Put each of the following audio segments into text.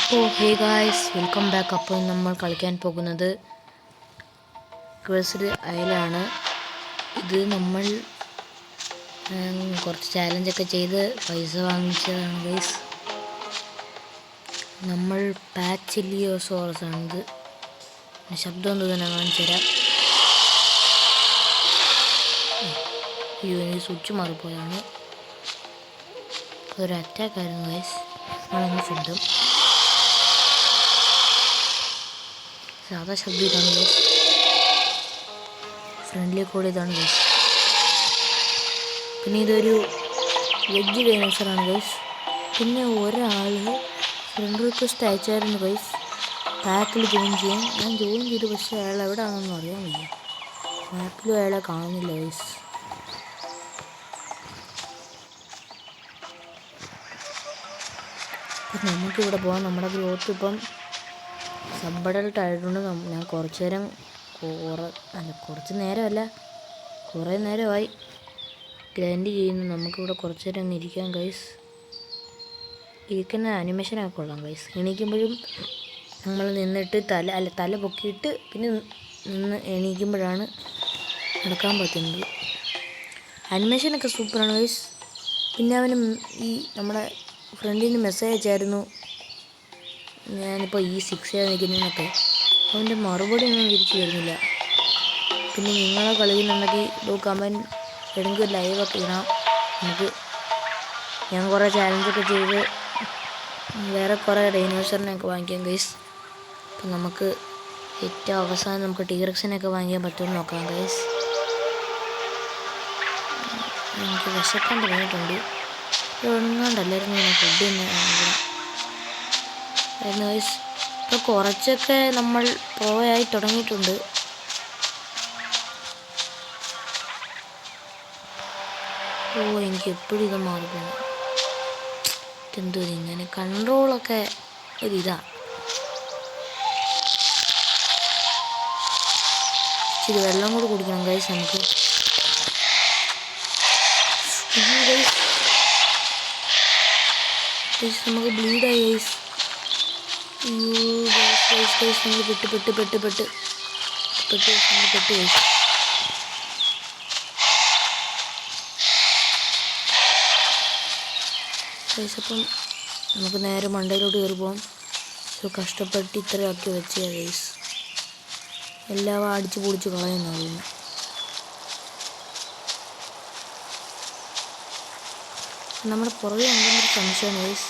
Hey guys, welcome back. അപ്പോൾ നമ്മൾ കളിക്കാൻ പോകുന്നത് ക്രസ്ഡ് അയലാണ്. ഇത് നമ്മൾ കുറച്ച് ചാലഞ്ചൊക്കെ ചെയ്ത് പൈസ വാങ്ങിച്ചതാണ് ഗൈസ്. നമ്മൾ പാച്ചിലിയോസോറസ് ആണിത്. ശബ്ദം എന്ത് തന്നെ കാണിച്ചു തരാം. ഈ സ്വിച്ച് മാറിപ്പോയാണ്. അതൊരു അറ്റാക്കായിരുന്നു ഗൈസ്. നമ്മളങ്ങനെ ശബ്ദം സാധാ ശബ്ദം ഇതാണ് ഗൈസ്. ഫ്രണ്ട്ലി കോഡ് ഇതാണ് ഗൈസ്. പിന്നെ ഇതൊരു വെജ് ഡൈനോസറാണ് ഗൈസ്. പിന്നെ ഒരാൾ ഫ്രണ്ട് റിക്വസ്റ്റ് അയച്ചായിരുന്നു ഗൈസ്, പാക്കിൽ ജോയിൻ ചെയ്യാൻ. ഞാൻ ജോയിൻ ചെയ്തു, പക്ഷേ അയാൾ എവിടെ ആണെന്ന് അറിയാൻ വയ്യ. മാപ്പിലും അയാളെ കാണുന്നില്ല ഗൈസ്. അപ്പം നമുക്കിവിടെ പോകാം. നമ്മുടെ ഗ്രോത്ത് ഇപ്പം സബ് അഡൾട്ട് ആയിട്ടുണ്ട്. ഞാൻ കുറച്ച് നേരം കുറച്ച് നേരമല്ല, കുറേ നേരമായി ഗ്രാൻഡ് ചെയ്യുന്നു. നമുക്കിവിടെ കുറച്ച് നേരം ഒന്ന് ഇരിക്കാം ഗൈസ്. ഇരിക്കുന്ന ആനിമേഷനൊക്കെ കൊള്ളാം ഗൈസ്. എണീക്കുമ്പോഴും നമ്മൾ നിന്നിട്ട് തല പൊക്കിയിട്ട് പിന്നെ നിന്ന് എണീക്കുമ്പോഴാണ് നടക്കാൻ പറ്റുന്നത്. ആനിമേഷനൊക്കെ സൂപ്പറാണ് ഗൈസ്. പിന്നെ അവന് ഈ നമ്മുടെ ഫ്രണ്ടിന് മെസ്സേജ് അയച്ചായിരുന്നു, ഞാനിപ്പോൾ ഈ 6 നിൽക്കുന്നതെന്നൊക്കെ. അവൻ്റെ മറുപടി ഒന്നും തിരിച്ചു വരുന്നില്ല. പിന്നെ നിങ്ങളെ കളിക്കുന്നുണ്ടെങ്കിൽ കമൻറ്റ് ഏതെങ്കിലും ലൈവൊക്കെ ഇടാം. ഞാൻ കുറേ ചാലഞ്ചൊക്കെ ചെയ്ത് വേറെ കുറേ ഡൈനോസറിനെയൊക്കെ വാങ്ങിക്കാം ഗൈസ്. അപ്പം നമുക്ക് ഏറ്റവും അവസാനം നമുക്ക് ടീറക്സിനെയൊക്കെ വാങ്ങിക്കാൻ പറ്റുമെന്ന് നോക്കാം ഗൈസ്. എനിക്ക് വിശക്കാൻ തുടങ്ങിയിട്ടുണ്ട്. ഒന്നുകൊണ്ടല്ലായിരുന്നു ഞാൻ ഫുഡ് തന്നെ ഗൈസ്. ഇപ്പോൾ കുറച്ചൊക്കെ നമ്മൾ പ്രോയായി തുടങ്ങിയിട്ടുണ്ട്. എനിക്ക് എപ്പോഴും ഇത് മാറിപ്പോകും. എന്തോ ഇങ്ങനെ കൺട്രോളൊക്കെ ഒരിതാണ്. ഇച്ചിരി വെള്ളം കൂടി കുടിക്കണം ഗൈസ് നമുക്ക്. നമുക്ക് ബ്ലീഡായി ഗൈസ്. നമ്മൾ പെട്ട് ഗൈസ്. അപ്പം നമുക്ക് നേരെ മണ്ടയിലോട്ട് കയറി പോകാം. കഷ്ടപ്പെട്ട് ഇത്രയാക്കി വെച്ച ഗൈസ്. എല്ലാം അടിച്ച് പൊടിച്ച് കളയുന്നു. നമ്മുടെ പുറകെ എന്തെങ്കിലും സംശയമാണ് ഗൈസ്.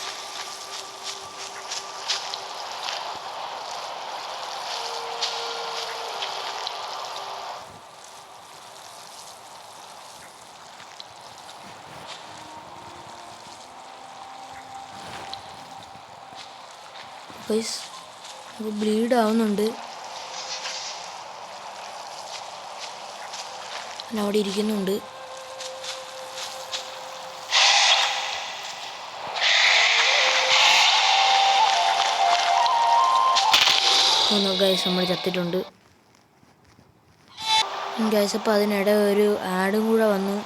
ഗൈസ് ബ്ലീഡ് ആവുന്നുണ്ട്. അവിടെ ഇരിക്കുന്നുണ്ട്. ഗൈസ് നമ്മൾ ചത്തിട്ടുണ്ട് ഗൈസ്. അപ്പോൾ അതിനിടെ ഒരു ആഡും കൂടെ വന്നു.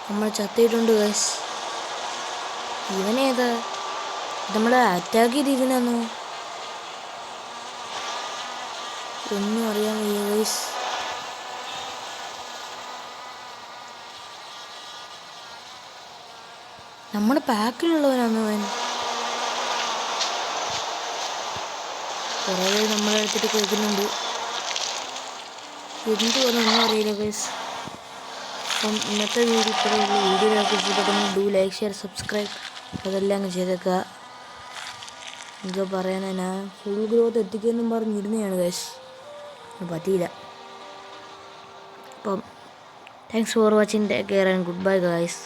നമ്മൾ ചത്തിട്ടുണ്ട് ഗൈസ്. ഇവനേതാ നമ്മൾ അറ്റാക്ക് ചെയ്തിരിക്കണെന്നോ ഒന്നും അറിയാൻ വയ്യ ഗൈസ്. നമ്മുടെ പാക്കിലുള്ളവനാണ് അവൻ. കുറേ നമ്മളെ എടുത്തിട്ട് കേൾക്കുന്നുണ്ട്. എന്തുകൊണ്ടൊന്നും അറിയില്ല ഗൈസ്. അപ്പം ഇന്നത്തെ വീഡിയോ ഇത്രയുള്ള വീഡിയോ ഇഷ്ടപ്പെട്ടെങ്കിൽ ഡു ലൈക്ക്, ഷെയർ, സബ്സ്ക്രൈബ് അതെല്ലാം അങ്ങ് ചെയ്തേക്കുക. എന്തോ പറയാനാ, ഞാൻ ഫുൾ ഗ്രോത്ത് എത്തിക്കുമെന്നും പറഞ്ഞിരുന്നതാണ് ഗൈസ്. പറ്റിയില്ല. അപ്പം thanks for watching. Take care and good bye guys.